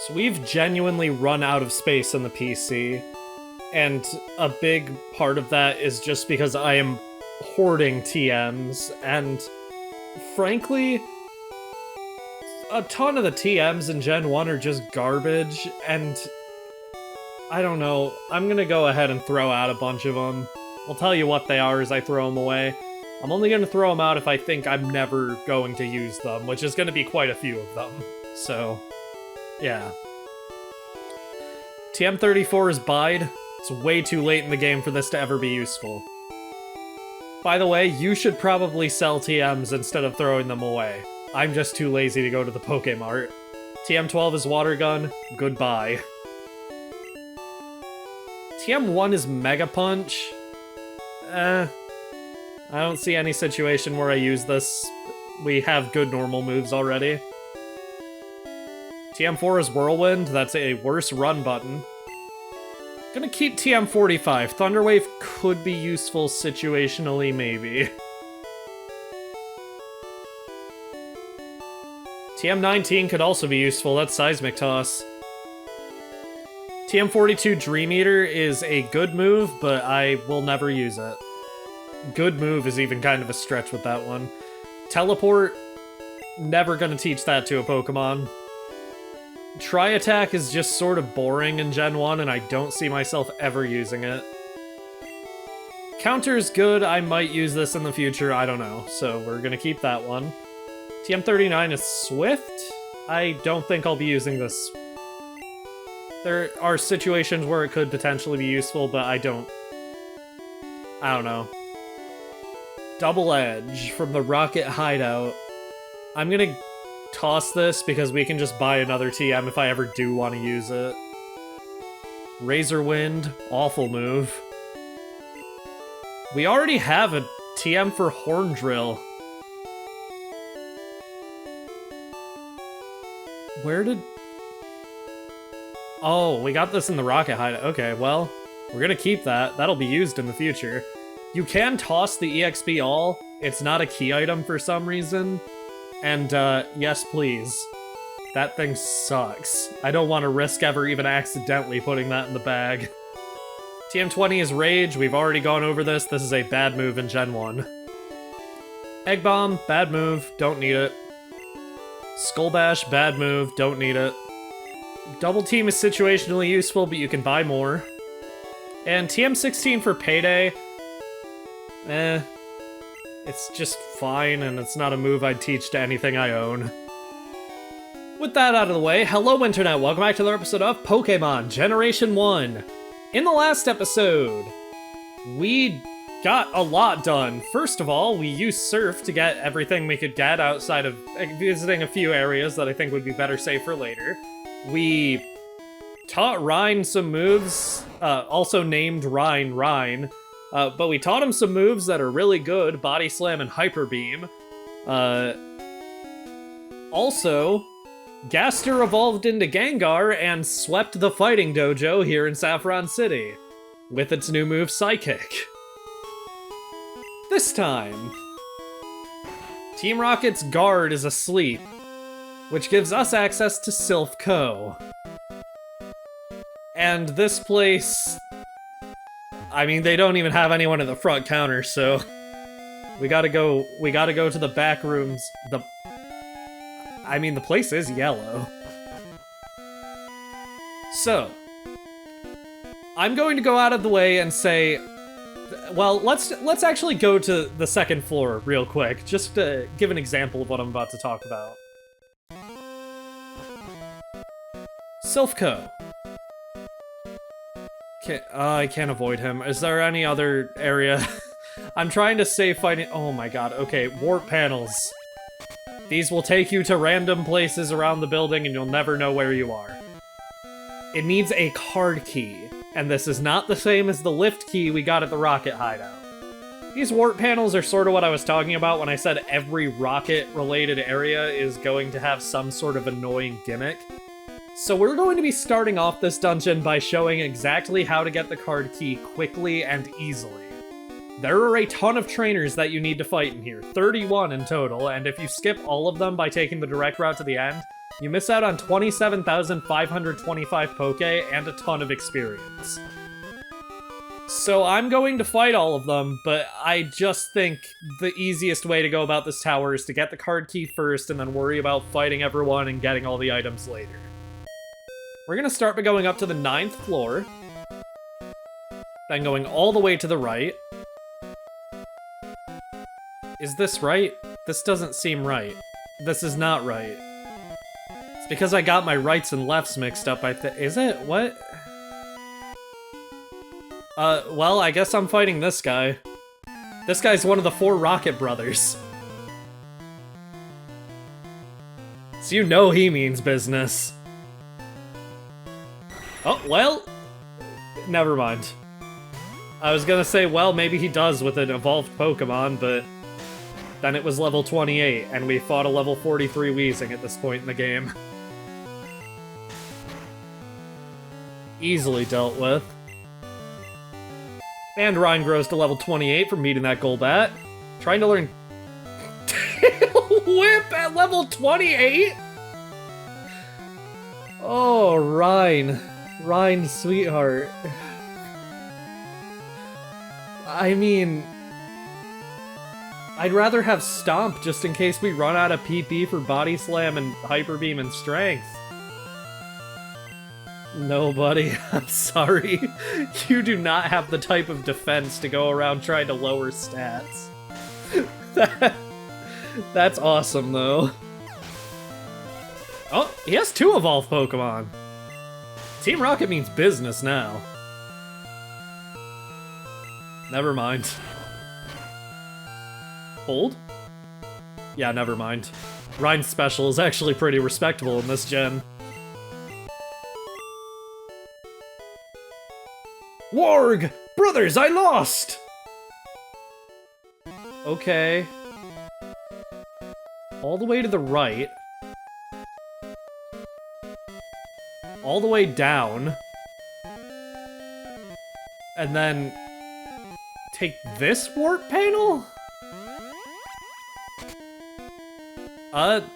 So we've genuinely run out of space in the PC, and a big part of that is just because I am hoarding TMs, and frankly, a ton of the TMs in Gen 1 are just garbage, and I don't know, I'm gonna go ahead and throw out a bunch of them. I'll tell you what they are as I throw them away. I'm only gonna throw them out if I think I'm never going to use them, which is gonna be quite a few of them. So, yeah. TM34 is bide. It's way too late in the game for this to ever be useful. By the way, you should probably sell TMs instead of throwing them away. I'm just too lazy to go to the Pokémart. TM12 is water gun. Goodbye. TM1 is Mega Punch. I don't see any situation where I use this. We have good normal moves already. TM4 is Whirlwind. That's a worse run button. Gonna keep TM45. Thunderwave could be useful situationally, maybe. TM19 could also be useful. That's Seismic Toss. TM42 Dream Eater is a good move, but I will never use it. Good move is even kind of a stretch with that one. Teleport, never gonna teach that to a Pokemon. Tri-Attack is just sort of boring in Gen 1, and I don't see myself ever using it. Counter's good, I might use this in the future, I don't know, so we're gonna keep that one. TM39 is Swift? I don't think I'll be using this. There are situations where it could potentially be useful, but I don't know. Double Edge from the Rocket Hideout. I'm gonna toss this because we can just buy another TM if I ever do want to use it. Razor Wind, awful move. We already have a TM for Horn Drill. Where did... Oh, we got this in the Rocket Hideout. Okay, well, we're gonna keep that. That'll be used in the future. You can toss the EXP all. It's not a key item for some reason. And, yes please. That thing sucks. I don't want to risk ever even accidentally putting that in the bag. TM20 is Rage. We've already gone over this. This is a bad move in Gen 1. Egg Bomb, bad move. Don't need it. Skull Bash, bad move. Don't need it. Double Team is situationally useful, but you can buy more. And TM16 for Payday. It's just fine, and it's not a move I'd teach to anything I own. With that out of the way, hello Internet, welcome back to another episode of Pokémon Generation 1. In the last episode, we got a lot done. First of all, we used Silph to get everything we could get outside of visiting a few areas that I think would be better saved for later. We taught Rhine some moves, also named Rhine, but we taught him some moves that are really good, Body Slam and Hyper Beam. Also, Gaster evolved into Gengar and swept the fighting dojo here in Saffron City, with its new move Psychic. This time, Team Rocket's guard is asleep, which gives us access to Silph Co. And this place... I mean, they don't even have anyone at the front counter, so... We gotta go to the back rooms. I mean, the place is yellow. So... I'm going to go out of the way and say... Well, let's actually go to the second floor real quick, just to give an example of what I'm about to talk about. Silph Co. I can't avoid him. Is there any other area? I'm trying to save fighting- oh my god, okay, warp panels. These will take you to random places around the building and you'll never know where you are. It needs a card key, and this is not the same as the lift key we got at the Rocket Hideout. These warp panels are sort of what I was talking about when I said every rocket-related area is going to have some sort of annoying gimmick. So we're going to be starting off this dungeon by showing exactly how to get the card key quickly and easily. There are a ton of trainers that you need to fight in here, 31 in total, and if you skip all of them by taking the direct route to the end, You miss out on 27,525 Poke and a ton of experience. So I'm going to fight all of them, but I just think the easiest way to go about this tower is to get the card key first and then worry about fighting everyone and getting all the items later. We're gonna start by going up to the 9th floor, then going all the way to the right. Is this right? This doesn't seem right. This is not right. It's because I got my rights and lefts mixed up, is it? What? Well, I guess I'm fighting this guy. This guy's one of the 4 Rocket Brothers. So you know he means business. Oh, well... Never mind. I was gonna say, well, maybe he does with an evolved Pokemon, but... Then it was level 28, and we fought a level 43 Weezing at this point in the game. Easily dealt with. And Ryan grows to level 28 from meeting that Golbat. Trying to learn... Tail Whip at level 28?! Oh, Ryan. Ryan, sweetheart. I mean... I'd rather have Stomp just in case we run out of PP for Body Slam and Hyper Beam and Strength. No, buddy, I'm sorry. You do not have the type of defense to go around trying to lower stats. That's awesome, though. Oh, he has 2 evolved Pokemon. Team Rocket means business now. Never mind. Hold? Yeah, never mind. Ryan's special is actually pretty respectable in this gen. Warg! Brothers, I lost! Okay. All the way to the right. All the way down. And then... take this warp panel?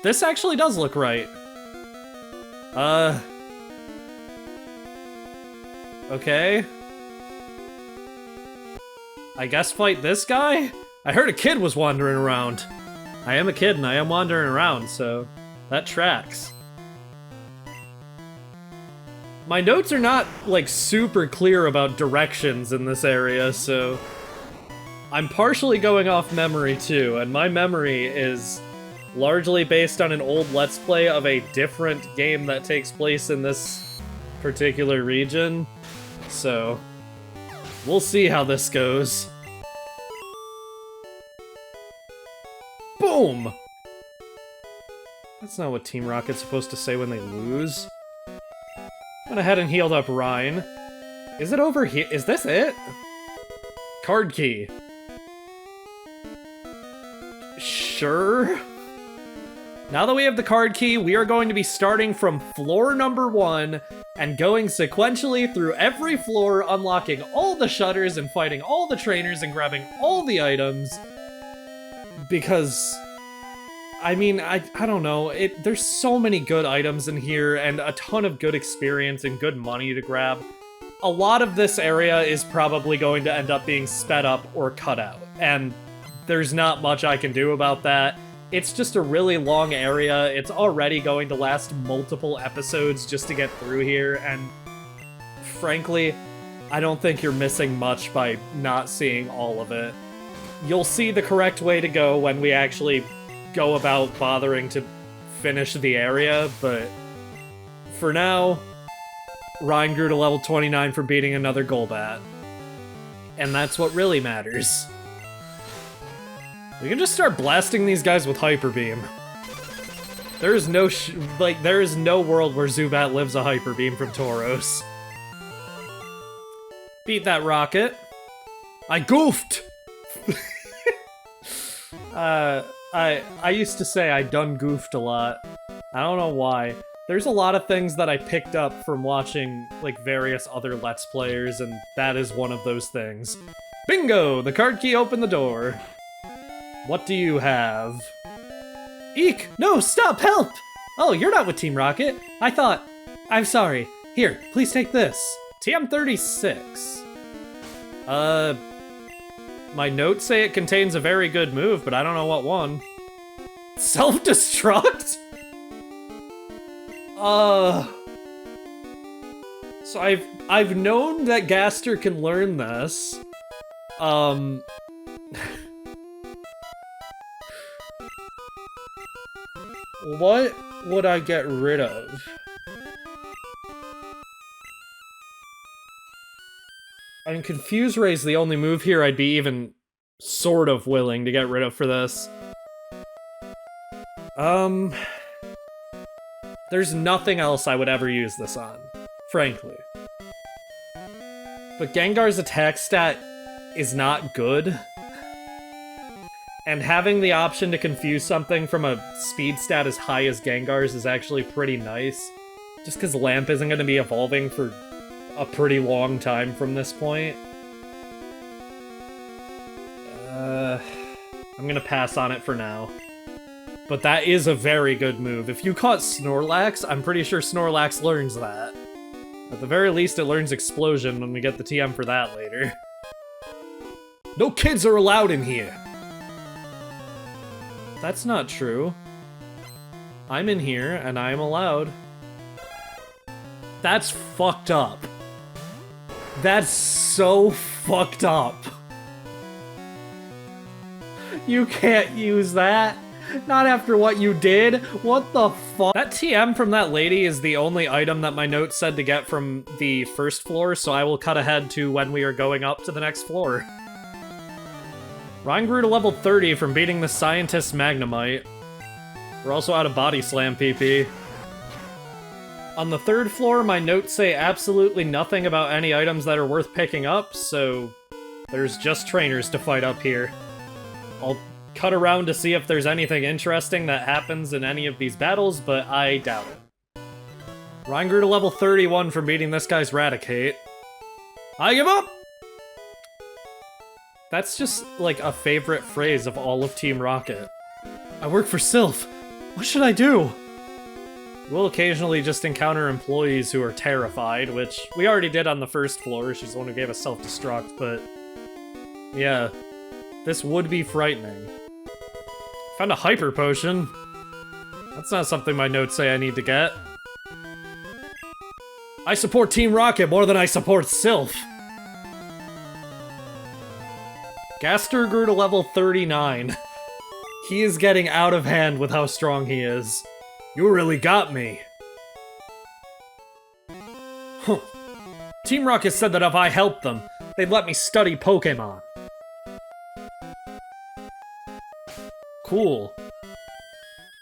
This actually does look right. Okay. I guess fight this guy? I heard a kid was wandering around. I am a kid and I am wandering around, so that tracks. My notes are not, like, super clear about directions in this area, so... I'm partially going off memory, too, and my memory is largely based on an old Let's Play of a different game that takes place in this particular region. So, we'll see how this goes. Boom! That's not what Team Rocket's supposed to say when they lose. Went ahead and healed up Ryan. Is it over here? Is this it? Card key. Sure. Now that we have the card key, we are going to be starting from floor number 1 and going sequentially through every floor, unlocking all the shutters and fighting all the trainers and grabbing all the items. Because, I mean, I don't know, there's so many good items in here and a ton of good experience and good money to grab. A lot of this area is probably going to end up being sped up or cut out, and there's not much I can do about that. It's just a really long area. It's already going to last multiple episodes just to get through here, and frankly, I don't think you're missing much by not seeing all of it. You'll see the correct way to go when we actually go about bothering to finish the area, but for now, Ryan grew to level 29 for beating another Golbat. And that's what really matters. We can just start blasting these guys with Hyper Beam. There is no there is no world where Zubat lives a Hyper Beam from Tauros. Beat that Rocket. I goofed! I used to say I done goofed a lot. I don't know why. There's a lot of things that I picked up from watching, like, various other Let's Players, and that is one of those things. Bingo! The card key opened the door. What do you have? Eek! No, stop! Help! Oh, you're not with Team Rocket. I thought... I'm sorry. Here, please take this. TM36. My notes say it contains a very good move, but I don't know what one. Self-destruct? So I've known that Gaster can learn this. What would I get rid of? I mean, Confuse Ray's the only move here I'd be even sort of willing to get rid of for this. There's nothing else I would ever use this on, frankly. But Gengar's attack stat is not good. And having the option to confuse something from a speed stat as high as Gengar's is actually pretty nice. Just because Lamp isn't going to be evolving for a pretty long time from this point. I'm going to pass on it for now. But that is a very good move. If you caught Snorlax, I'm pretty sure Snorlax learns that. At the very least, it learns Explosion when we get the TM for that later. No kids are allowed in here! That's not true. I'm in here, and I'm allowed. That's fucked up. That's so fucked up. You can't use that. Not after what you did. What the fuck? That TM from that lady is the only item that my notes said to get from the first floor, so I will cut ahead to when we are going up to the next floor. Ryan grew to level 30 from beating the Scientist Magnemite. We're also out of Body Slam PP. On the third floor, my notes say absolutely nothing about any items that are worth picking up, so there's just trainers to fight up here. I'll cut around to see if there's anything interesting that happens in any of these battles, but I doubt it. Ryan grew to level 31 from beating this guy's Raticate. I give up! That's just, like, a favorite phrase of all of Team Rocket. I work for Silph. What should I do? We'll occasionally just encounter employees who are terrified, which we already did on the first floor. She's the one who gave us self-destruct, but... yeah. This would be frightening. Found a Hyper Potion. That's not something my notes say I need to get. I support Team Rocket more than I support Silph. Gaster grew to level 39. He is getting out of hand with how strong he is. You really got me. Huh. Team Rocket said that if I helped them, they'd let me study Pokémon. Cool.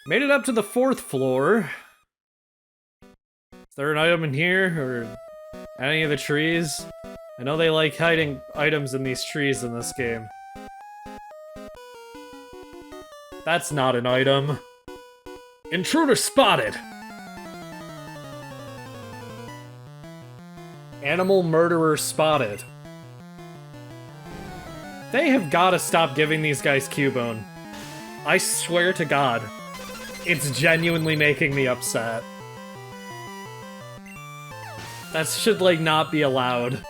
Made it up to the 4th floor. Is there an item in here, or any of the trees? I know they like hiding items in these trees in this game. That's not an item. Intruder spotted! Animal murderer spotted. They have gotta stop giving these guys Cubone. I swear to God, it's genuinely making me upset. That should, like, not be allowed.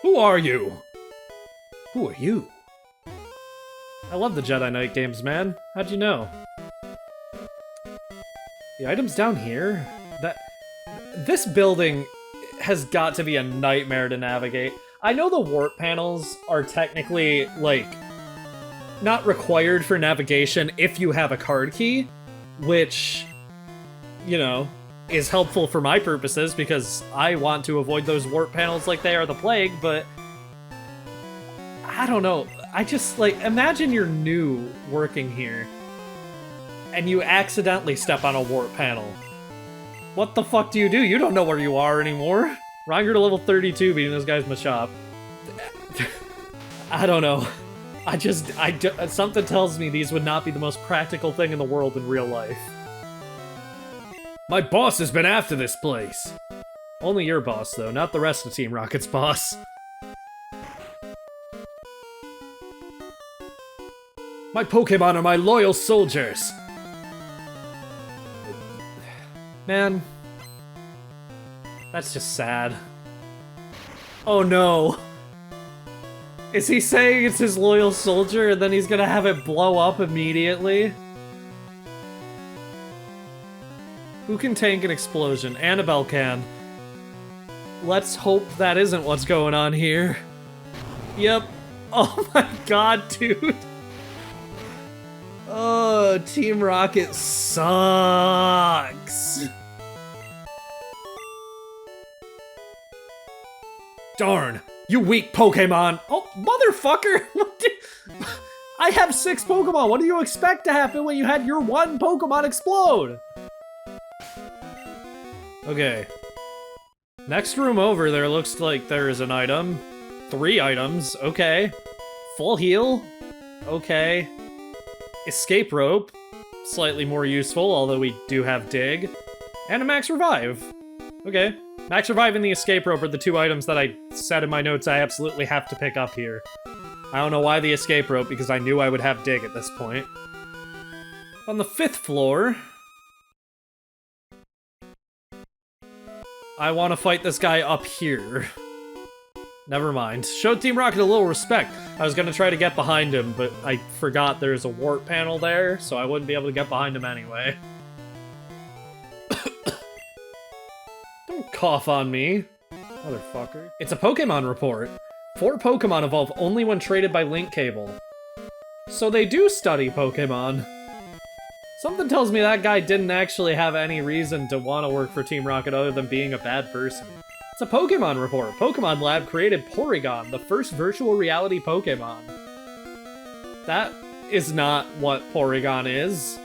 Who are you? Who are you? I love the Jedi Knight games, man. How'd you know? The items down here? This building has got to be a nightmare to navigate. I know the warp panels are technically, like, not required for navigation if you have a card key, which, you know, is helpful for my purposes because I want to avoid those warp panels like they are the plague, but I don't know. I just, like, imagine you're new working here and you accidentally step on a warp panel. What the fuck do? You don't know where you are anymore. Ranger to level 32 beating this guy's Machop. I don't know. Something tells me these would not be the most practical thing in the world in real life. My boss has been after this place. Only your boss, though, not the rest of Team Rocket's boss. My Pokémon are my loyal soldiers! Man. That's just sad. Oh no. Is he saying it's his loyal soldier and then he's gonna have it blow up immediately? Who can tank an explosion? Annabelle can. Let's hope that isn't what's going on here. Yep. Oh my god, dude. Oh, Team Rocket sucks. Darn, you weak Pokémon. Oh, motherfucker. I have 6 Pokémon. What do you expect to happen when you had your 1 Pokémon explode? Okay. Next room over there looks like there is an item. 3 items, okay. Full heal, okay. Escape rope, slightly more useful, although we do have dig. And a max revive. Okay. Max revive and the escape rope are the 2 items that I said in my notes I absolutely have to pick up here. I don't know why the escape rope, because I knew I would have dig at this point. On the 5th floor, I want to fight this guy up here. Never mind. Showed Team Rocket a little respect. I was gonna try to get behind him, but I forgot there's a warp panel there, so I wouldn't be able to get behind him anyway. Don't cough on me, motherfucker. It's a Pokemon report. 4 Pokemon evolve only when traded by link cable. So they do study Pokemon. Something tells me that guy didn't actually have any reason to want to work for Team Rocket other than being a bad person. It's a Pokemon report. Pokemon Lab created Porygon, the first virtual reality Pokemon. That is not what Porygon is.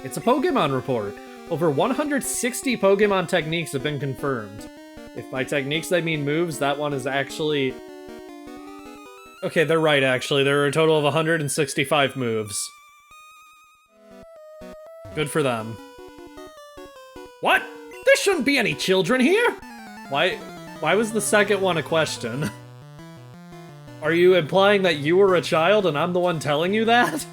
It's a Pokemon report. Over 160 Pokemon techniques have been confirmed. If by techniques they mean moves, that one is actually... Okay, they're right, actually. There are a total of 165 moves. Good for them. What? There shouldn't be any children here! Why was the second one a question? Are you implying that you were a child and I'm the one telling you that?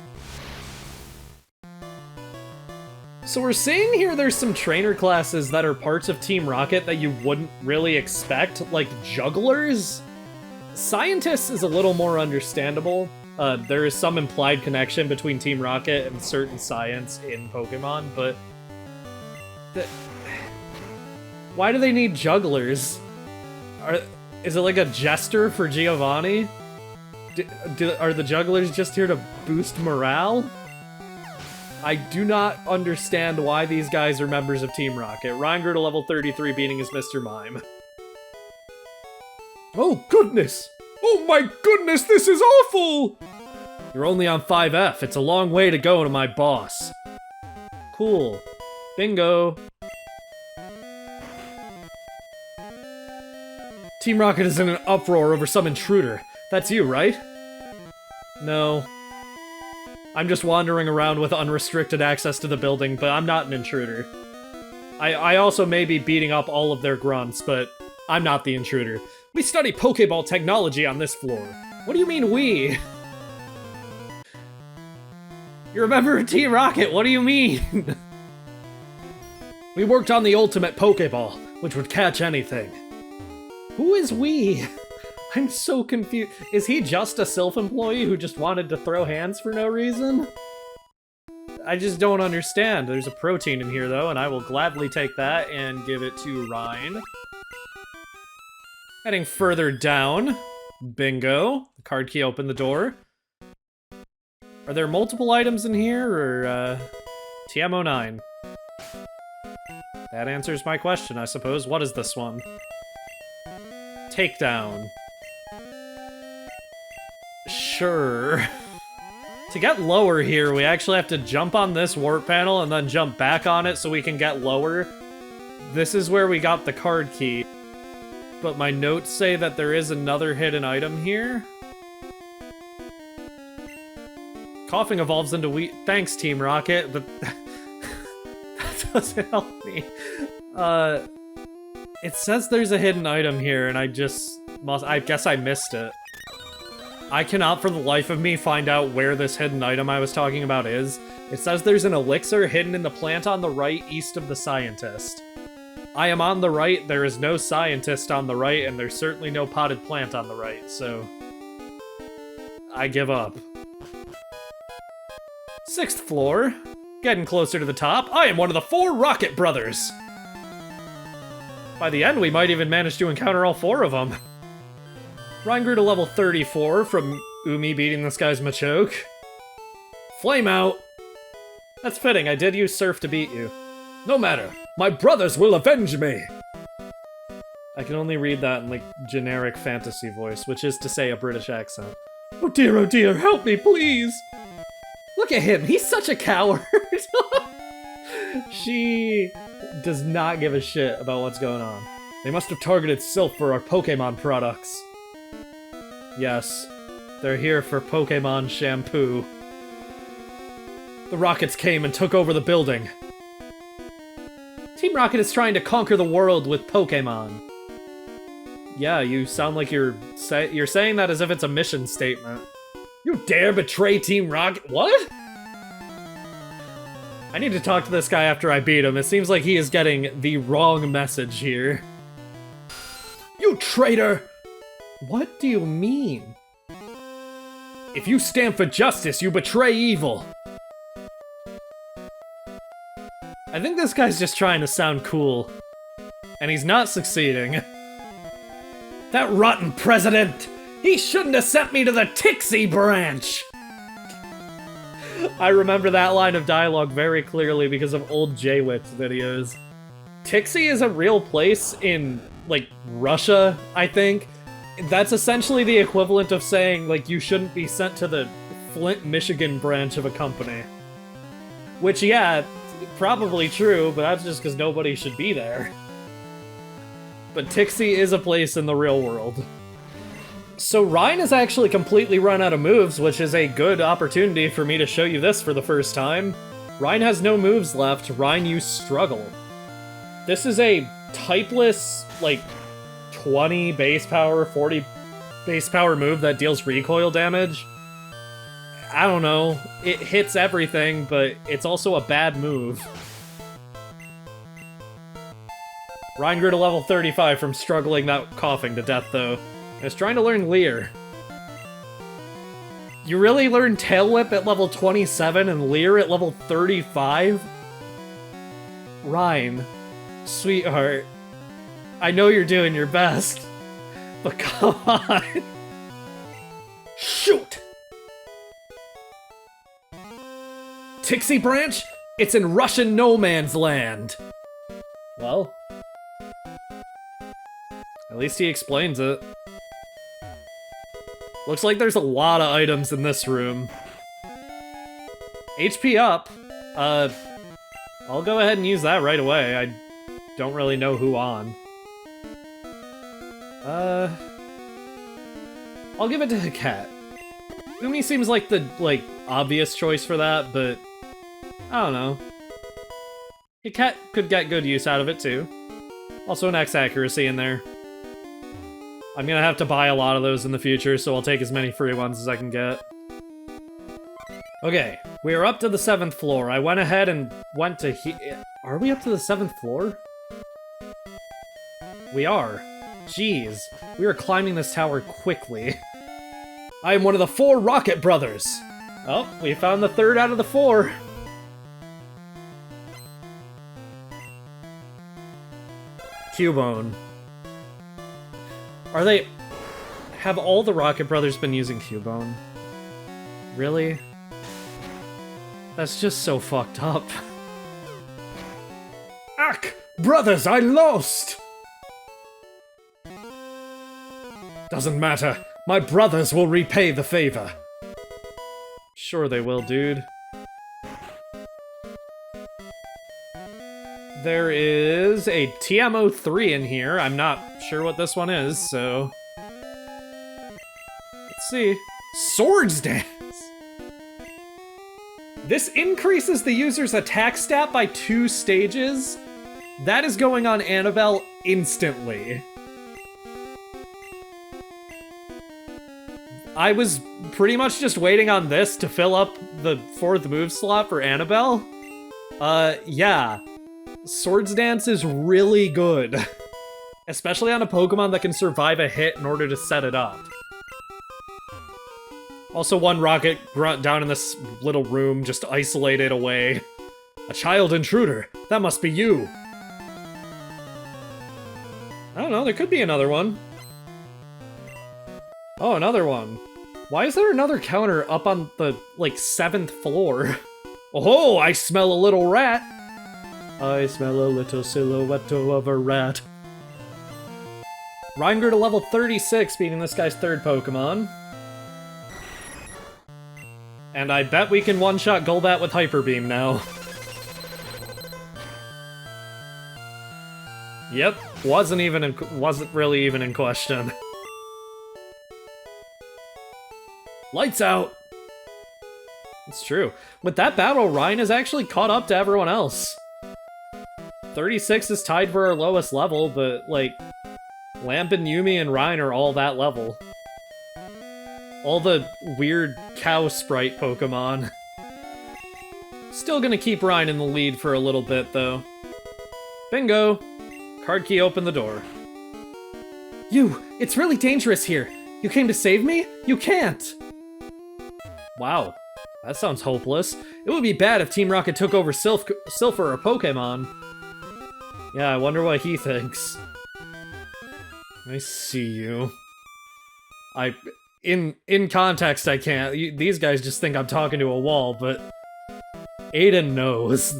So we're seeing here there's some trainer classes that are parts of Team Rocket that you wouldn't really expect, like jugglers? Scientists is a little more understandable. There is some implied connection between Team Rocket and certain science in Pokemon, but... Why do they need jugglers? Is it like a jester for Giovanni? Are the jugglers just here to boost morale? I do not understand why these guys are members of Team Rocket. Ryan grew to level 33, beating his Mr. Mime. Oh goodness! Oh my goodness, this is awful! You're only on 5F. It's a long way to go to my boss. Cool. Bingo. Team Rocket is in an uproar over some intruder. That's you, right? No. I'm just wandering around with unrestricted access to the building, but I'm not an intruder. I also may be beating up all of their grunts, but I'm not the intruder. We study Pokeball technology on this floor. What do you mean we? You're a member of Team Rocket, what do you mean? We worked on the ultimate Pokeball, which would catch anything. Who is we? I'm so confused. Is he just a Silph employee who just wanted to throw hands for no reason? I just don't understand. There's a protein in here though, and I will gladly take that and give it to Ryan. Heading further down. Bingo. The card key opened the door. Are there multiple items in here, or, TM09? That answers my question, I suppose. What is this one? Takedown. Sure. To get lower here, we actually have to jump on this warp panel and then jump back on it so we can get lower. This is where we got the card key. But my notes say that there is another hidden item here. Coughing evolves into wheat. Thanks, Team Rocket, but that doesn't help me. It says there's a hidden item here, and I guess I missed it. I cannot for the life of me find out where this hidden item I was talking about is. It says there's an elixir hidden in the plant on the right east of the scientist. I am on the right, there is no scientist on the right, and there's certainly no potted plant on the right, so... I give up. 6th floor. Getting closer to the top. I am one of the 4 Rocket Brothers! By the end, we might even manage to encounter all 4 of them. Ryan grew to level 34 from Umi beating this guy's Machoke. Flame out! That's fitting, I did use Surf to beat you. No matter, my brothers will avenge me! I can only read that in, like, generic fantasy voice, which is to say a British accent. Oh dear, help me, please! Look at him, he's such a coward! She does not give a shit about what's going on. They must have targeted Silph for our Pokémon products. Yes, they're here for Pokémon shampoo. The Rockets came and took over the building. Team Rocket is trying to conquer the world with Pokémon. Yeah, you sound like you're saying that as if it's a mission statement. You dare betray Team Rocket? What? I need to talk to this guy after I beat him. It seems like he is getting the wrong message here. You traitor! What do you mean? If you stand for justice, you betray evil. I think this guy's just trying to sound cool. And he's not succeeding. That rotten president! He shouldn't have sent me to the Tixie branch! I remember that line of dialogue very clearly because of old J-Wix videos. Tixie is a real place in, like, Russia, I think. That's essentially the equivalent of saying, like, you shouldn't be sent to the Flint, Michigan branch of a company. Which, yeah, probably true, but that's just because nobody should be there. But Tixie is a place in the real world. So Ryan has actually completely run out of moves, which is a good opportunity for me to show you this for the first time. Ryan has no moves left. Ryan used Struggle. This is a typeless, like, 20 base power, 40 base power move that deals recoil damage. I don't know. It hits everything, but it's also a bad move. Ryan grew to level 35 from struggling that coughing to death, though. I was trying to learn Leer. You really learned Tail Whip at level 27 and Leer at level 35? Ryan, sweetheart, I know you're doing your best, but come on. Shoot! Tixie branch? It's in Russian no man's land. Well, at least he explains it. Looks like there's a lot of items in this room. HP up. I'll go ahead and use that right away. I don't really know who on. I'll give it to Hakat. Umi seems like the, obvious choice for that, but I don't know. Hakat could get good use out of it, too. Also an X accuracy in there. I'm gonna have to buy a lot of those in the future, so I'll take as many free ones as I can get. Okay, we are up to the 7th floor. I went ahead and went to Are we up to the 7th floor? We are. Jeez, we are climbing this tower quickly. I am one of the 4 Rocket Brothers! Oh, we found the 3rd out of the 4. Cubone. Have all the Rocket Brothers been using Cubone? Really? That's just so fucked up. Ack! Brothers, I lost! Doesn't matter. My brothers will repay the favor. Sure they will, dude. There is a TMO3 in here. I'm not sure what this one is, so... Let's see. Swords Dance! This increases the user's attack stat by 2 stages. That is going on Annabelle instantly. I was pretty much just waiting on this to fill up the 4th move slot for Annabelle. Yeah. Swords Dance is really good. Especially on a Pokemon that can survive a hit in order to set it up. Also, one rocket grunt down in this little room, just isolated away. A child intruder. That must be you. I don't know, there could be another one. Oh, another one. Why is there another counter up on the, like, 7th floor? Oh, I smell a little rat. I smell a little silhouette of a rat. Rhyme grew to level 36, beating this guy's 3rd Pokemon. And I bet we can one-shot Golbat with Hyper Beam now. Yep, wasn't really even in question. Lights out! It's true. With that battle, Ryan is actually caught up to everyone else. 36 is tied for our lowest level, but, like, Lamp and Yumi and Ryan are all that level. All the weird cow sprite Pokemon. Still gonna keep Ryan in the lead for a little bit, though. Bingo! Card key opened the door. You! It's really dangerous here! You came to save me? You can't! Wow. That sounds hopeless. It would be bad if Team Rocket took over Silph or a Pokémon. Yeah, I wonder what he thinks. I see you. In context, I can't. These guys just think I'm talking to a wall, but Aiden knows.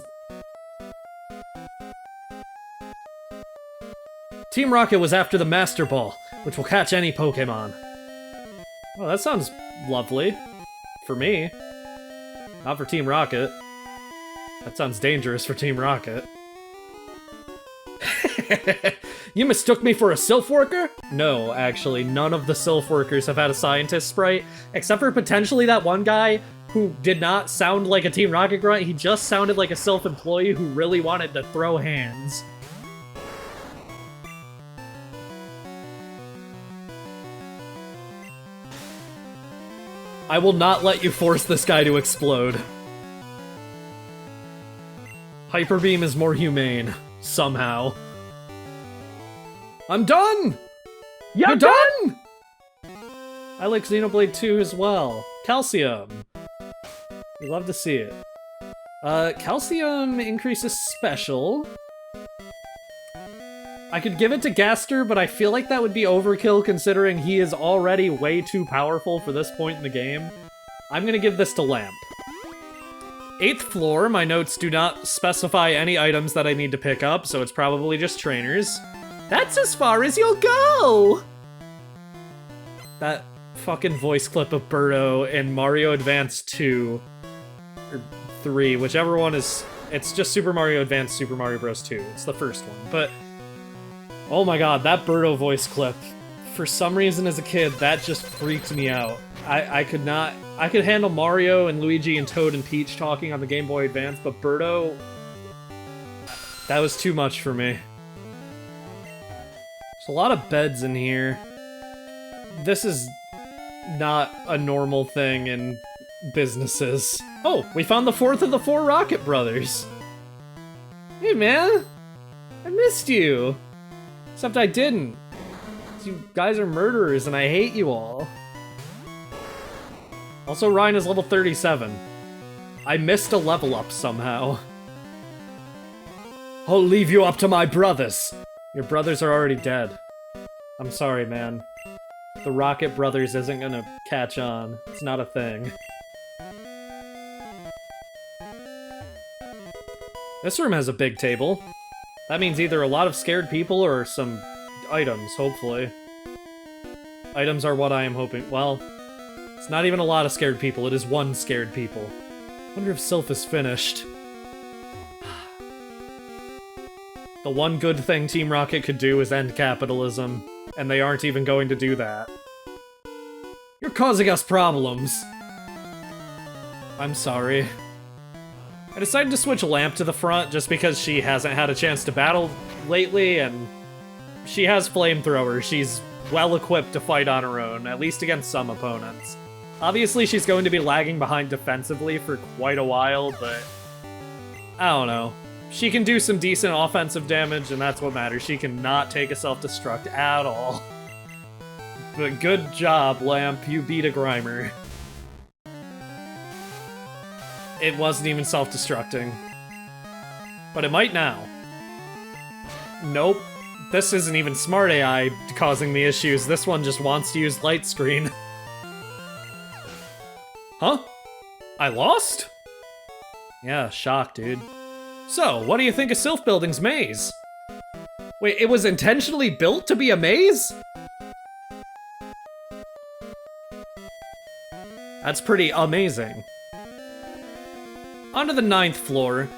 Team Rocket was after the Master Ball, which will catch any Pokémon. Well, that sounds lovely. For me. Not for Team Rocket. That sounds dangerous for Team Rocket. You mistook me for a Silph worker? No, actually, none of the Silph workers have had a scientist sprite, except for potentially that one guy who did not sound like a Team Rocket grunt. He just sounded like a Silph employee who really wanted to throw hands. I will not let you force this guy to explode. Hyper Beam is more humane, somehow. I'm done! You're done! I like Xenoblade 2 as well. Calcium. You love to see it. Calcium increases special. I could give it to Gaster, but I feel like that would be overkill considering he is already way too powerful for this point in the game. I'm gonna give this to Lamp. 8th floor, my notes do not specify any items that I need to pick up, so it's probably just trainers. That's as far as you'll go! That fucking voice clip of Birdo in Mario Advance 2, or 3, whichever one is... It's just Super Mario Advance, Super Mario Bros. 2. It's the first one, but... Oh my god, that Birdo voice clip. For some reason as a kid, that just freaked me out. I could not... I could handle Mario and Luigi and Toad and Peach talking on the Game Boy Advance, but Birdo... That was too much for me. There's a lot of beds in here. This is not a normal thing in businesses. Oh, we found the 4th of the 4 Rocket Brothers. Hey man, I missed you. Except I didn't. You guys are murderers and I hate you all. Also, Ryan is level 37. I missed a level up somehow. I'll leave you up to my brothers. Your brothers are already dead. I'm sorry, man. The Rocket Brothers isn't gonna catch on. It's not a thing. This room has a big table. That means either a lot of scared people or some items, hopefully. Items are what I am hoping. Well, it's not even a lot of scared people, it is one scared people. Wonder if Silph is finished. The one good thing Team Rocket could do is end capitalism, and they aren't even going to do that. You're causing us problems! I'm sorry. I decided to switch Lamp to the front just because she hasn't had a chance to battle lately, and she has Flamethrower. She's well-equipped to fight on her own, at least against some opponents. Obviously, she's going to be lagging behind defensively for quite a while, but I don't know. She can do some decent offensive damage, and that's what matters. She cannot take a self-destruct at all. But good job, Lamp. You beat a Grimer. It wasn't even self-destructing. But it might now. Nope. This isn't even smart AI causing the issues. This one just wants to use light screen. Huh? I lost? Yeah, shock, dude. So, what do you think of Silph Building's maze? Wait, it was intentionally built to be a maze? That's pretty amazing. On to the 9th floor.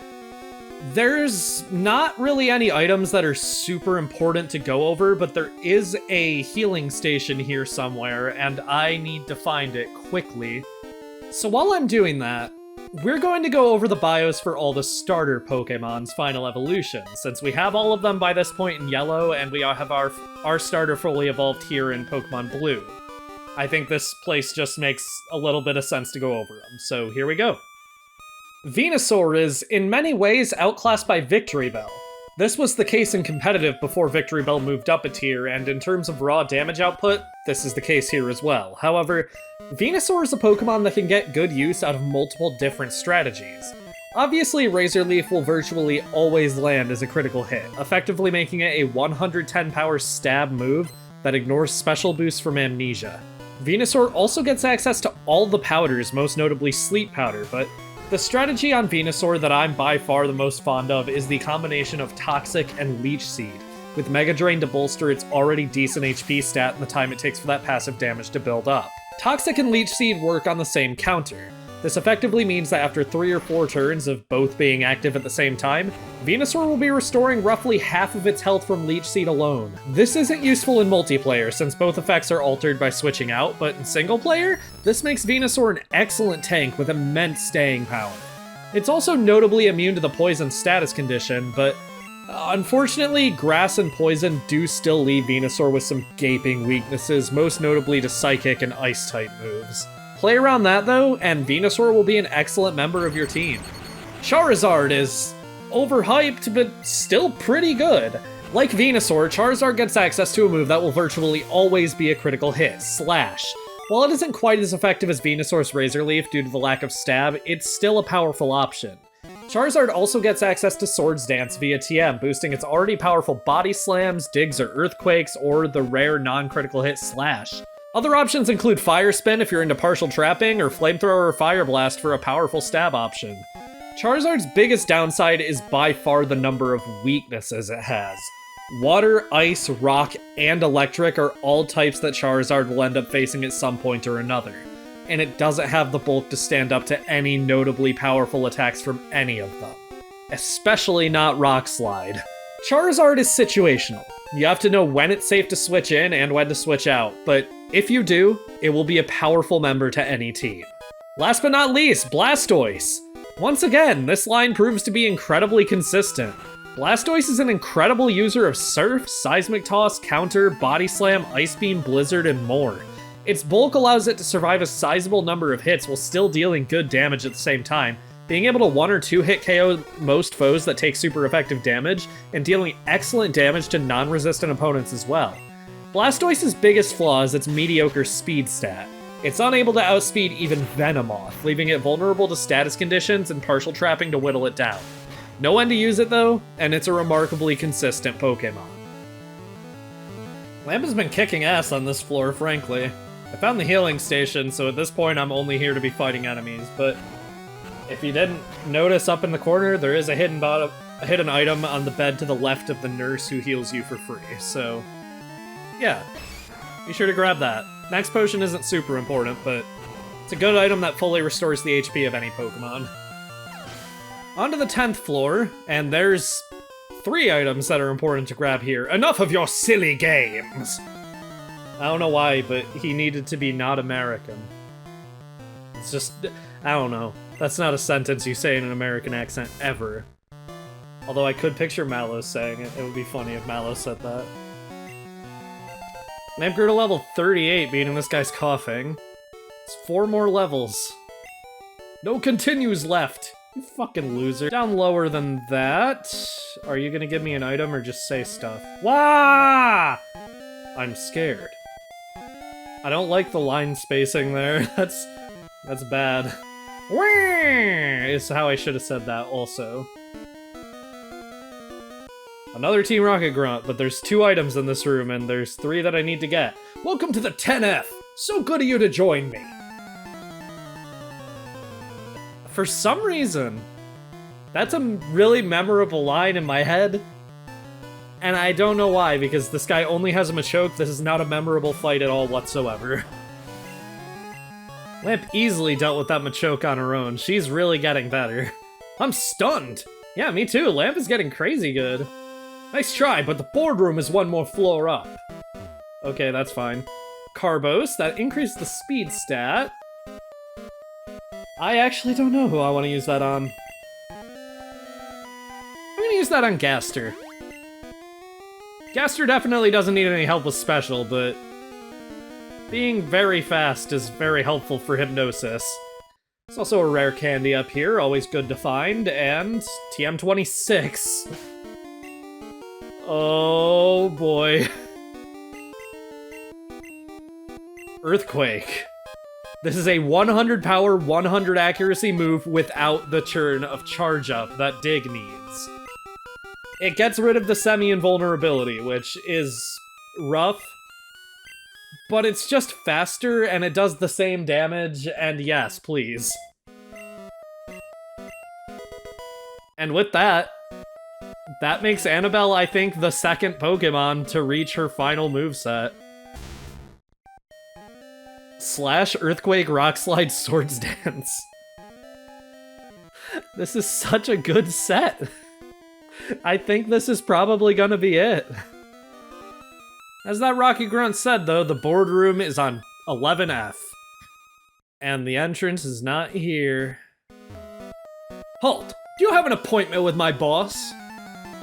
There's not really any items that are super important to go over, but there is a healing station here somewhere, and I need to find it quickly. So while I'm doing that, we're going to go over the bios for all the starter Pokemon's final evolution, since we have all of them by this point in Yellow, and we have our starter fully evolved here in Pokemon Blue. I think this place just makes a little bit of sense to go over them, so here we go. Venusaur is, in many ways, outclassed by Victreebel. This was the case in competitive before Victreebel moved up a tier, and in terms of raw damage output, this is the case here as well. However, Venusaur is a Pokemon that can get good use out of multiple different strategies. Obviously, Razor Leaf will virtually always land as a critical hit, effectively making it a 110 power stab move that ignores special boosts from Amnesia. Venusaur also gets access to all the powders, most notably Sleep Powder, but the strategy on Venusaur that I'm by far the most fond of is the combination of Toxic and Leech Seed, with Mega Drain to bolster its already decent HP stat and the time it takes for that passive damage to build up. Toxic and Leech Seed work on the same counter. This effectively means that after 3 or 4 turns of both being active at the same time, Venusaur will be restoring roughly half of its health from Leech Seed alone. This isn't useful in multiplayer since both effects are altered by switching out, but in single player, this makes Venusaur an excellent tank with immense staying power. It's also notably immune to the poison status condition, but unfortunately, Grass and Poison do still leave Venusaur with some gaping weaknesses, most notably to Psychic and Ice-type moves. Play around that though, and Venusaur will be an excellent member of your team. Charizard is overhyped, but still pretty good. Like Venusaur, Charizard gets access to a move that will virtually always be a critical hit, Slash. While it isn't quite as effective as Venusaur's Razor Leaf due to the lack of stab, it's still a powerful option. Charizard also gets access to Swords Dance via TM, boosting its already powerful Body Slams, Digs or Earthquakes, or the rare non-critical hit Slash. Other options include Fire Spin if you're into partial trapping, or Flamethrower or Fire Blast for a powerful stab option. Charizard's biggest downside is by far the number of weaknesses it has. Water, Ice, Rock, and Electric are all types that Charizard will end up facing at some point or another, and it doesn't have the bulk to stand up to any notably powerful attacks from any of them. Especially not Rock Slide. Charizard is situational. You have to know when it's safe to switch in and when to switch out, but if you do, it will be a powerful member to any team. Last but not least, Blastoise. Once again, this line proves to be incredibly consistent. Blastoise is an incredible user of Surf, Seismic Toss, Counter, Body Slam, Ice Beam, Blizzard, and more. Its bulk allows it to survive a sizable number of hits while still dealing good damage at the same time, being able to 1 or 2 hit KO most foes that take super effective damage, and dealing excellent damage to non-resistant opponents as well. Blastoise's biggest flaw is its mediocre speed stat. It's unable to outspeed even Venomoth, leaving it vulnerable to status conditions and partial trapping to whittle it down. Know when to use it though, and it's a remarkably consistent Pokemon. Lamp has been kicking ass on this floor, frankly. I found the healing station, so at this point I'm only here to be fighting enemies, but if you didn't notice up in the corner, there is a hidden item on the bed to the left of the nurse who heals you for free, so yeah, be sure to grab that. Max Potion isn't super important, but it's a good item that fully restores the HP of any Pokemon. On to the 10th floor, and there's 3 items that are important to grab here. Enough of your silly games! I don't know why, but he needed to be not American. It's just, I don't know. That's not a sentence you say in an American accent, ever. Although I could picture Mallow saying it. It would be funny if Mallow said that. Lamp grew to level 38, meaning this guy's coughing. It's 4 more levels. No continues left. You fucking loser. Down lower than that. Are you gonna give me an item or just say stuff? Wah! I'm scared. I don't like the line spacing there. That's bad. Wah! Is how I should have said that also. Another Team Rocket grunt, but there's 2 items in this room, and there's 3 that I need to get. Welcome to the 10F! So good of you to join me! For some reason, that's a really memorable line in my head. And I don't know why, because this guy only has a Machoke. This is not a memorable fight at all whatsoever. Lamp easily dealt with that Machoke on her own. She's really getting better. I'm stunned! Yeah, me too. Lamp is getting crazy good. Nice try, but the boardroom is 1 more floor up. Okay, that's fine. Carbos, that increased the speed stat. I actually don't know who I want to use that on. I'm gonna use that on Gaster. Gaster definitely doesn't need any help with special, but being very fast is very helpful for Hypnosis. There's also a rare candy up here, always good to find, and TM26. Oh boy. Earthquake. This is a 100 power, 100 accuracy move without the churn of charge up that Dig needs. It gets rid of the semi-invulnerability, which is rough, but it's just faster and it does the same damage, and yes, please. And with that, that makes Annabelle, I think, the 2nd Pokemon to reach her final moveset. Slash Earthquake Rock Slide Swords Dance. This is such a good set. I think this is probably gonna be it. As that Rocky Grunt said, though, the boardroom is on 11F. And the entrance is not here. Halt! Do you have an appointment with my boss?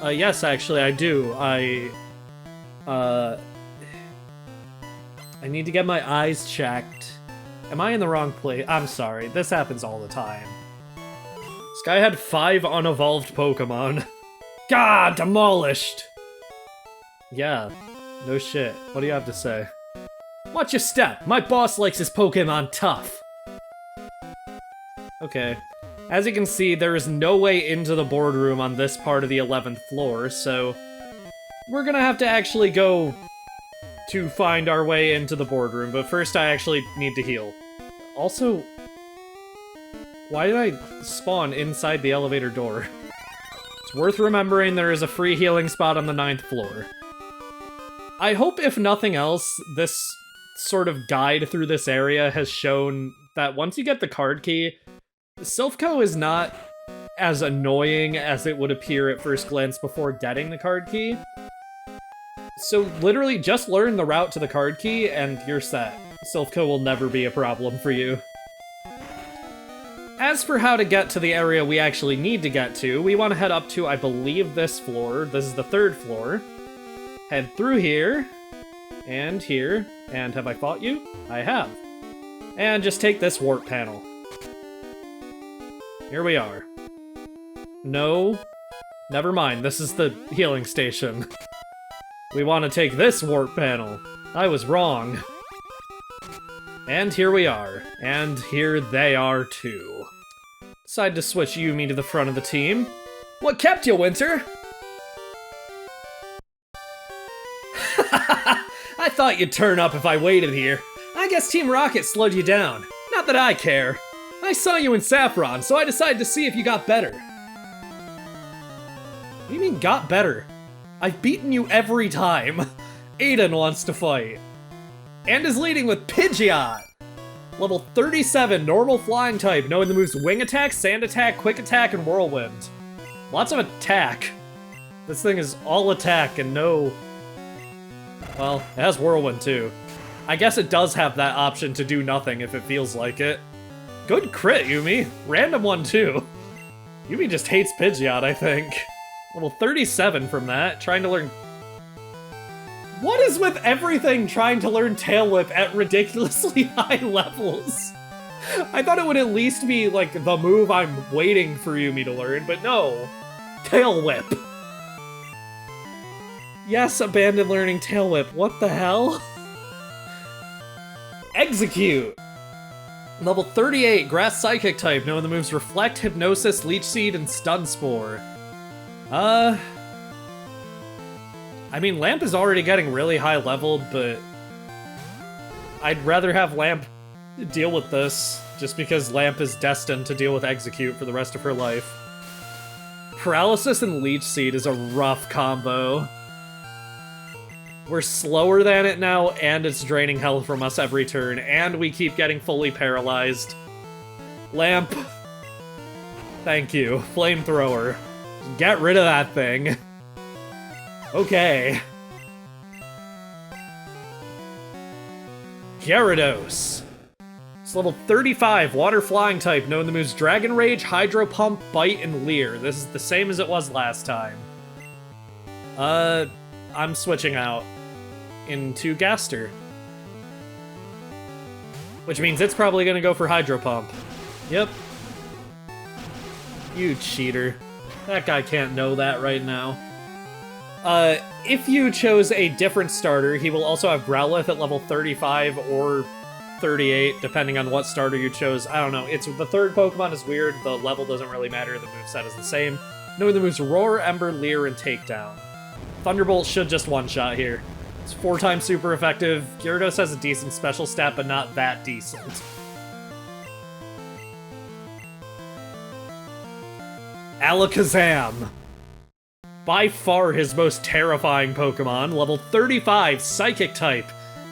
Yes, actually, I do. I need to get my eyes checked. Am I in the wrong place? I'm sorry, this happens all the time. This guy had 5 unevolved Pokemon. Gah, demolished! Yeah, no shit. What do you have to say? Watch your step! My boss likes his Pokemon tough! Okay. As you can see, there is no way into the boardroom on this part of the 11th floor, so we're gonna have to actually go to find our way into the boardroom, but first I actually need to heal. Also, why did I spawn inside the elevator door? It's worth remembering there is a free healing spot on the 9th floor. I hope, if nothing else, this sort of guide through this area has shown that once you get the card key, Silph Co is not as annoying as it would appear at first glance before getting the card key. So literally just learn the route to the card key and you're set. Silph Co will never be a problem for you. As for how to get to the area we actually need to get to, we want to head up to, I believe, this floor. This is the 3rd floor. Head through here, and here, and have I fought you? I have. And just take this warp panel. Here we are. No, never mind, this is the healing station. We want to take this warp panel. I was wrong. And here we are. And here they are too. Decide to switch Yumi to the front of the team. What kept you, Winter? I thought you'd turn up if I waited here. I guess Team Rocket slowed you down. Not that I care. I saw you in Saffron, so I decided to see if you got better. What do you mean, got better? I've beaten you every time. Aiden wants to fight. And is leading with Pidgeot. Level 37, normal flying type, knowing the moves Wing Attack, Sand Attack, Quick Attack, and Whirlwind. Lots of attack. This thing is all attack and no... Well, it has Whirlwind too. I guess it does have that option to do nothing if it feels like it. Good crit, Yumi. Random one too. Yumi just hates Pidgeot, I think. Level 37 from that, trying to learn... What is with everything trying to learn Tail Whip at ridiculously high levels? I thought it would at least be, like, the move I'm waiting for Yumi to learn, but no. Tail Whip. Yes, abandon learning Tail Whip. What the hell? Execute. Level 38, Grass Psychic type, knowing the moves Reflect, Hypnosis, Leech Seed, and Stun Spore. I mean, Lamp is already getting really high leveled, but I'd rather have Lamp deal with this, just because Lamp is destined to deal with Execute for the rest of her life. Paralysis and Leech Seed is a rough combo. We're slower than it now, and it's draining health from us every turn, and we keep getting fully paralyzed. Lamp. Thank you. Flamethrower. Get rid of that thing. Okay. Gyarados. It's level 35, Water Flying type, knowing the moves Dragon Rage, Hydro Pump, Bite, and Leer. This is the same as it was last time. I'm switching out into Gaster. Which means it's probably gonna go for Hydro Pump. Yep. You cheater. That guy can't know that right now. If you chose a different starter, he will also have Growlithe at level 35 or 38, depending on what starter you chose. I don't know. It's the third Pokemon is weird. The level doesn't really matter. The moveset is the same. Knowing the moves Roar, Ember, Leer, and Takedown. Thunderbolt should just one-shot here. It's 4 times super effective. Gyarados has a decent special stat, but not that decent. Alakazam. By far his most terrifying Pokemon. Level 35, Psychic type.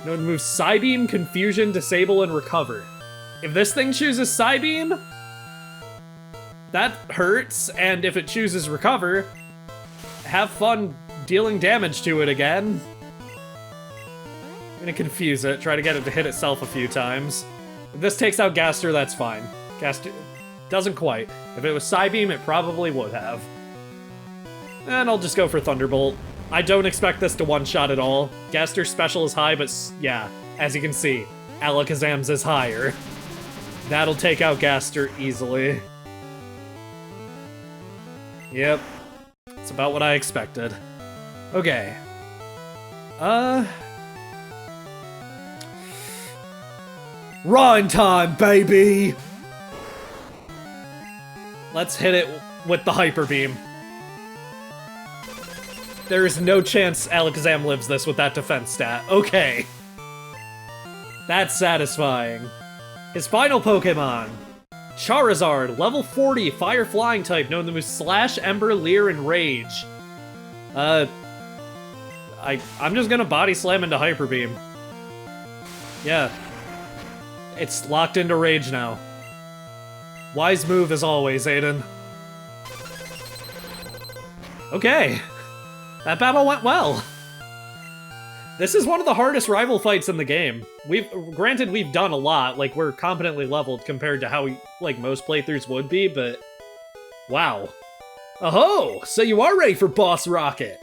Known to move Psybeam, Confusion, Disable, and Recover. If this thing chooses Psybeam, that hurts, and if it chooses Recover, have fun dealing damage to it again. I'm gonna confuse it, try to get it to hit itself a few times. If this takes out Gaster, that's fine. Gaster doesn't quite. If it was Psybeam, it probably would have. And I'll just go for Thunderbolt. I don't expect this to one-shot at all. Gaster's special is high, but yeah, as you can see, Alakazam's is higher. That'll take out Gaster easily. Yep. It's about what I expected. Okay. Rhyme time, baby! Let's hit it with the Hyper Beam. There is no chance Alakazam lives this with that defense stat. Okay. That's satisfying. His final Pokemon. Charizard, level 40, Fire Flying type, known to move Slash, Ember, Leer, and Rage. I'm just gonna Body Slam into Hyper Beam. Yeah. It's locked into Rage now. Wise move as always, Aiden. Okay. That battle went well. This is one of the hardest rival fights in the game. Granted, we've done a lot, like, we're competently leveled compared to how, like, most playthroughs would be, but... wow. Oh-ho! So you are ready for Boss Rocket!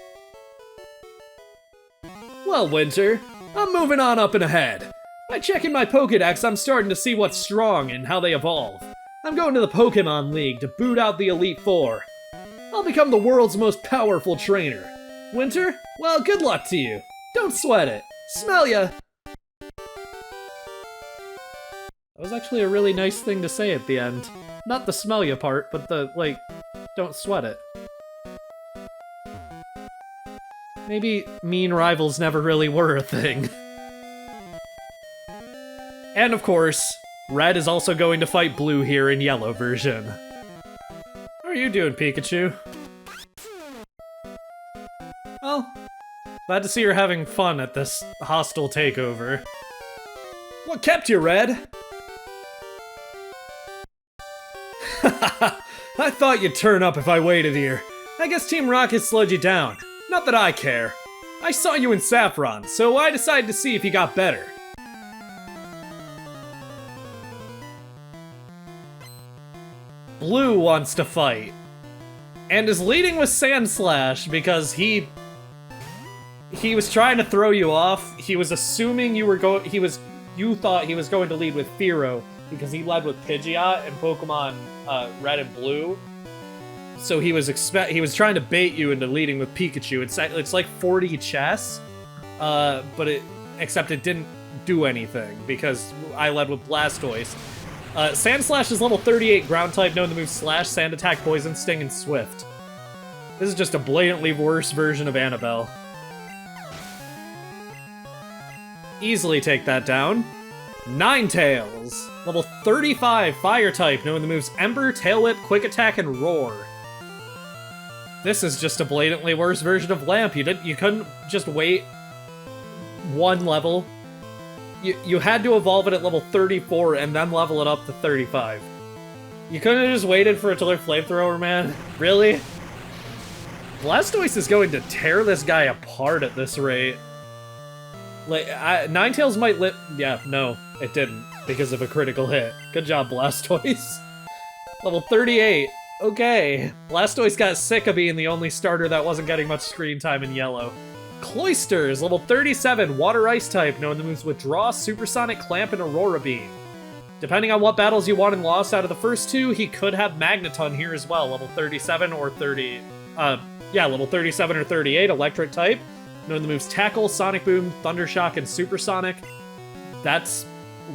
Well, Winter, I'm moving on up and ahead. By checking my Pokédex, I'm starting to see what's strong and how they evolve. I'm going to the Pokémon League to boot out the Elite Four. I'll become the world's most powerful trainer. Winter, well, good luck to you. Don't sweat it. Smell ya! That was actually a really nice thing to say at the end. Not the smell ya part, but the, like, don't sweat it. Maybe mean rivals never really were a thing. And of course, Red is also going to fight Blue here in Yellow version. How are you doing, Pikachu? Well, glad to see you're having fun at this hostile takeover. What kept you, Red? I thought you'd turn up if I waited here. I guess Team Rocket slowed you down. Not that I care. I saw you in Saffron, so I decided to see if you got better. Blue wants to fight. And is leading with Sand Slash because he He was trying to throw you off. He was assuming you were you thought he was going to lead with Fearow because he led with Pidgeot in Pokemon Red and Blue. So he was trying to bait you into leading with Pikachu. It's like 40 chess, except it didn't do anything because I led with Blastoise. Sandslash is level 38 ground type, known to move Slash, Sand Attack, Poison Sting, and Swift. This is just a blatantly worse version of Annabelle. Easily take that down. Ninetales, level 35 fire type, knowing the moves Ember, Tail Whip, Quick Attack, and Roar. This is just a blatantly worse version of Lamp. You couldn't just wait one level. You had to evolve it at level 34 and then level it up to 35. You couldn't have just waited for it to learn Flamethrower, man? Really? Blastoise is going to tear this guy apart at this rate. Like, Ninetales might yeah, no, it didn't, because of a critical hit. Good job, Blastoise. Level 38. Okay. Blastoise got sick of being the only starter that wasn't getting much screen time in yellow. Cloysters, level 37, Water-Ice type, known to moves Withdraw, Supersonic, Clamp, and Aurora Beam. Depending on what battles you won and lost out of the first two, he could have Magneton here as well, level 37 or 30... yeah, level 37 or 38, Electric type. Known the moves Tackle, Sonic Boom, Thundershock, and Supersonic. That's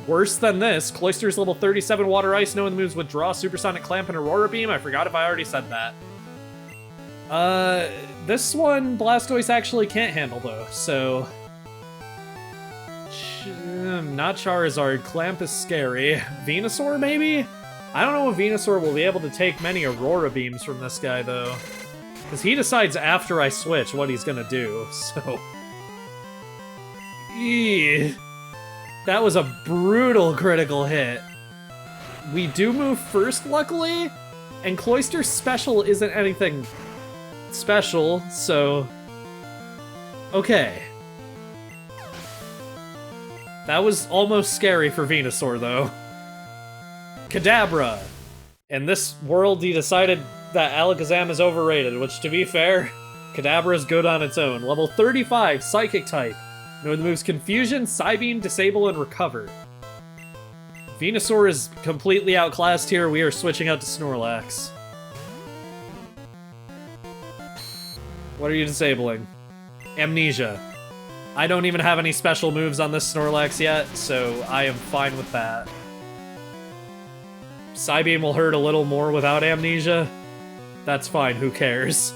worse than this. Cloyster's level 37 Water Ice, knowing the moves Withdraw, Supersonic, Clamp, and Aurora Beam. I forgot if I already said that. This one Blastoise actually can't handle though, so... Not Charizard. Clamp is scary. Venusaur, maybe? I don't know if Venusaur will be able to take many Aurora Beams from this guy, though. Because he decides after I switch what he's gonna do, so... Eee. That was a brutal critical hit. We do move first, luckily, and Cloyster's special isn't anything special, so... Okay. That was almost scary for Venusaur, though. Kadabra. In this world, he decided that Alakazam is overrated, which, to be fair, Kadabra is good on its own. Level 35, Psychic type. Knowing the moves Confusion, Psybeam, Disable, and Recover. Venusaur is completely outclassed here. We are switching out to Snorlax. What are you disabling? Amnesia. I don't even have any special moves on this Snorlax yet, so I am fine with that. Psybeam will hurt a little more without Amnesia. That's fine, who cares?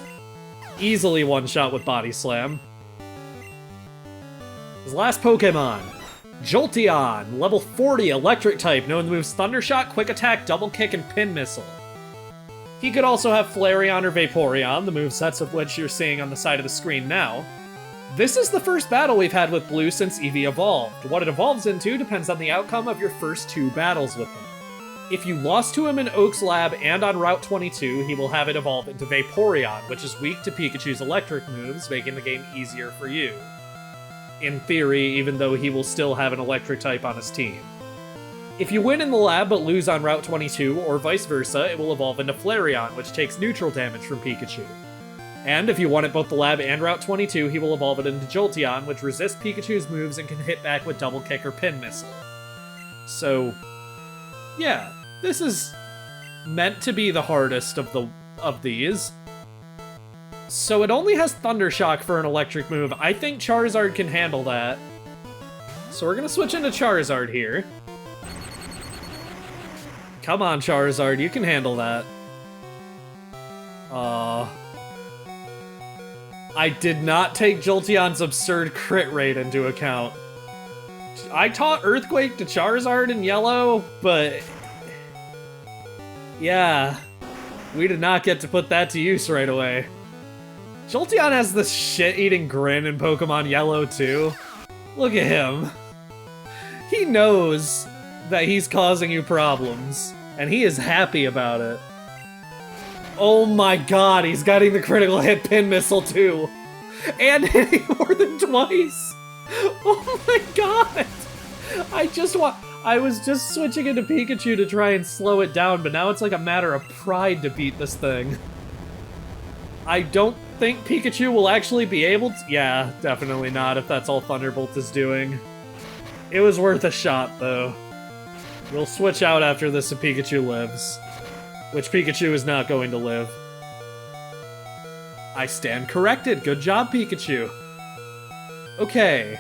Easily one-shot with Body Slam. His last Pokemon. Jolteon, level 40, Electric type, known the moves Thundershock, Quick Attack, Double Kick, and Pin Missile. He could also have Flareon or Vaporeon, the movesets of which you're seeing on the side of the screen now. This is the first battle we've had with Blue since Eevee evolved. What it evolves into depends on the outcome of your first two battles with him. If you lost to him in Oak's Lab and on Route 22, he will have it evolve into Vaporeon, which is weak to Pikachu's electric moves, making the game easier for you. In theory, even though he will still have an electric type on his team. If you win in the lab but lose on Route 22, or vice versa, it will evolve into Flareon, which takes neutral damage from Pikachu. And if you won at both the lab and Route 22, he will evolve it into Jolteon, which resists Pikachu's moves and can hit back with Double Kick or Pin Missile. So, yeah, this is meant to be the hardest of these. So it only has Thundershock for an electric move. I think Charizard can handle that. So we're gonna switch into Charizard here. Come on, Charizard, you can handle that. I did not take Jolteon's absurd crit rate into account. I taught Earthquake to Charizard in yellow, but... yeah, we did not get to put that to use right away. Jolteon has this shit-eating grin in Pokemon Yellow, too. Look at him. He knows that he's causing you problems, and he is happy about it. Oh my god, he's getting the critical hit Pin Missile, too! And hitting more than twice! Oh my god! I was just switching into Pikachu to try and slow it down, but now it's like a matter of pride to beat this thing. think Pikachu will actually be able to? Yeah, definitely not if that's all Thunderbolt is doing. It was worth a shot, though. We'll switch out after this if Pikachu lives. Which Pikachu is not going to live. I stand corrected. Good job, Pikachu. Okay.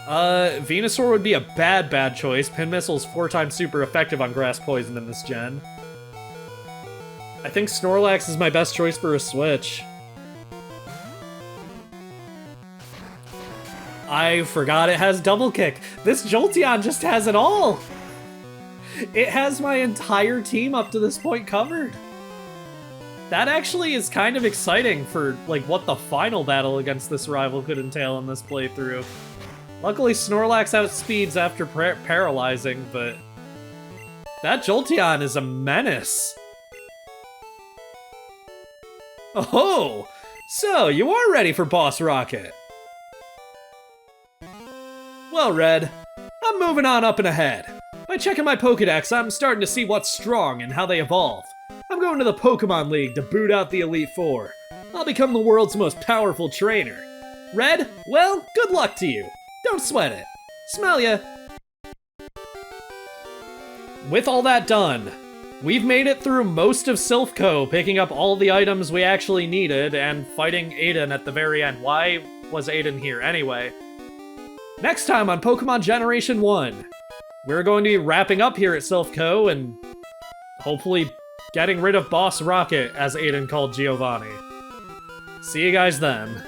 Venusaur would be a bad choice. Pin Missile's 4 times super effective on Grass Poison in this gen. I think Snorlax is my best choice for a switch. I forgot it has Double Kick. This Jolteon just has it all! It has my entire team up to this point covered. That actually is kind of exciting for, like, what the final battle against this rival could entail in this playthrough. Luckily, Snorlax outspeeds after paralyzing, but that Jolteon is a menace. Oh, so you are ready for Boss Rocket. Well, Red, I'm moving on up and ahead. By checking my Pokedex, I'm starting to see what's strong and how they evolve. I'm going to the Pokemon League to boot out the Elite Four. I'll become the world's most powerful trainer. Red, well, good luck to you. Don't sweat it. Smell ya. With all that done, we've made it through most of Silph Co, picking up all the items we actually needed and fighting Aiden at the very end. Why was Aiden here anyway? Next time on Pokemon Generation 1, we're going to be wrapping up here at Silph Co and hopefully getting rid of Boss Rocket, as Aiden called Giovanni. See you guys then.